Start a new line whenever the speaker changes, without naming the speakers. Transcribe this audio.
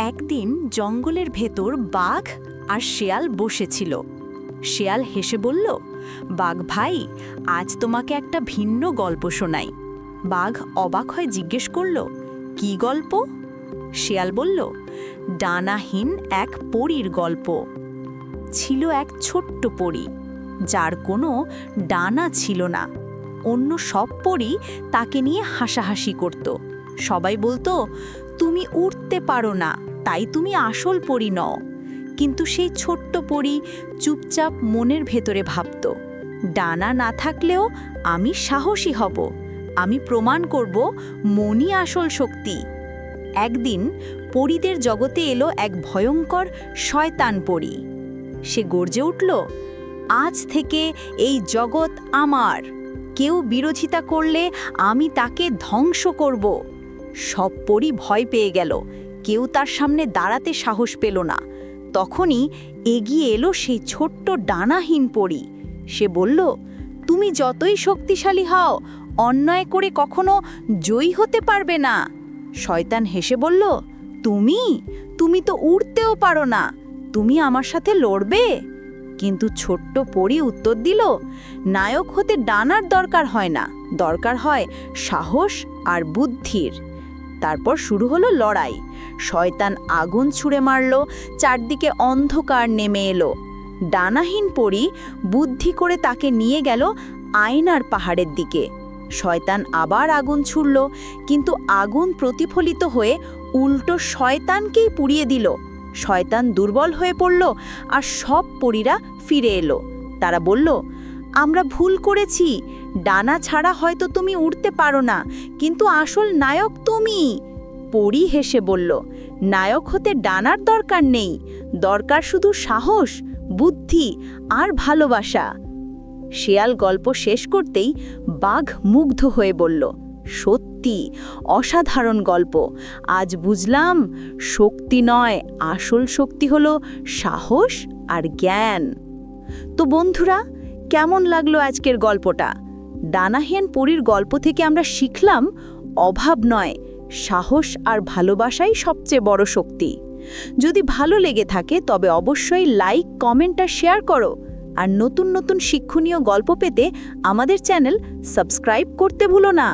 একদিন জঙ্গলের ভেতর বাঘ আর শেয়াল বসেছিল। শেয়াল হেসে বলল, বাঘ ভাই, আজ তোমাকে একটা ভিন্ন গল্প শোনাই। বাঘ অবাক হয়ে জিজ্ঞেস করল, কি গল্প? শেয়াল বলল, ডানাহীন এক পরীর গল্প। ছিল এক ছোট্ট পরী, যার কোনো ডানা ছিল না। অন্য সব পরী তাকে নিয়ে হাসাহাসি করত। সবাই বলতো, তুমি উড়তে পারো না, তাই তুমি আসল পরী নও। কিন্তু সেই ছোট্ট পরী চুপচাপ মনের ভেতরে ভাবত, ডানা না থাকলেও আমি সাহসী হব। আমি প্রমাণ করব মনই আসল শক্তি। একদিন পরীদের জগতে এলো এক ভয়ঙ্কর শয়তান পরী। সে গর্জে উঠল, আজ থেকে এই জগৎ আমার। কেউ বিরোধিতা করলে আমি তাকে ধ্বংস করব। সব পরী ভয় পেয়ে গেল, কেউ তার সামনে দাঁড়াতে সাহস পেল না। তখনই এগিয়ে এলো সেই ছোট্ট ডানাহীন পরী। সে বলল, তুমি যতই শক্তিশালী হও, অন্যায় করে কখনো জয়ী হতে পারবে না। শয়তান হেসে বলল, তুমি তো উড়তেও পারো না, তুমি আমার সাথে লড়বে? কিন্তু ছোট্ট পরী উত্তর দিল, নায়ক হতে ডানার দরকার হয় না, দরকার হয় সাহস আর বুদ্ধির। তারপর শুরু হলো লড়াই। শয়তান আগুন ছুঁড়ে মারল, চারদিকে অন্ধকার নেমে এলো। ডানাহীন পরী বুদ্ধি করে তাকে নিয়ে গেল আয়নার পাহাড়ের দিকে। শয়তান আবার আগুন ছুড়ল, কিন্তু আগুন প্রতিফলিত হয়ে উল্টো শয়তানকেই পুড়িয়ে দিল। শয়তান দুর্বল হয়ে পড়ল, আর সব পরীরা ফিরে এলো। তারা বলল, আমরা ভুল করেছি, ডানা ছাড়া হয়তো তুমি উড়তে পারো না, কিন্তু আসল নায়ক তুমি। পরী হেসে বলল, নায়ক হতে ডানার দরকার নেই, দরকার শুধু সাহস, বুদ্ধি আর ভালোবাসা। শেয়াল গল্প শেষ করতেই বাঘ মুগ্ধ হয়ে বলল, সত্যি অসাধারণ গল্প। আজ বুঝলাম, শক্তি নয়, আসল শক্তি হলো সাহস আর জ্ঞান। তো বন্ধুরা, কেমন লাগলো আজকের গল্পটা? ডানাহীন পরীর গল্প থেকে আমরা শিখলাম, অভাব নয়, সাহস আর ভালোবাসাই সবচেয়ে বড় শক্তি। যদি ভালো লেগে থাকে তবে অবশ্যই লাইক, কমেন্ট আর শেয়ার করো। আর নতুন নতুন শিক্ষণীয় গল্প পেতে আমাদের চ্যানেল সাবস্ক্রাইব করতে ভুলো না।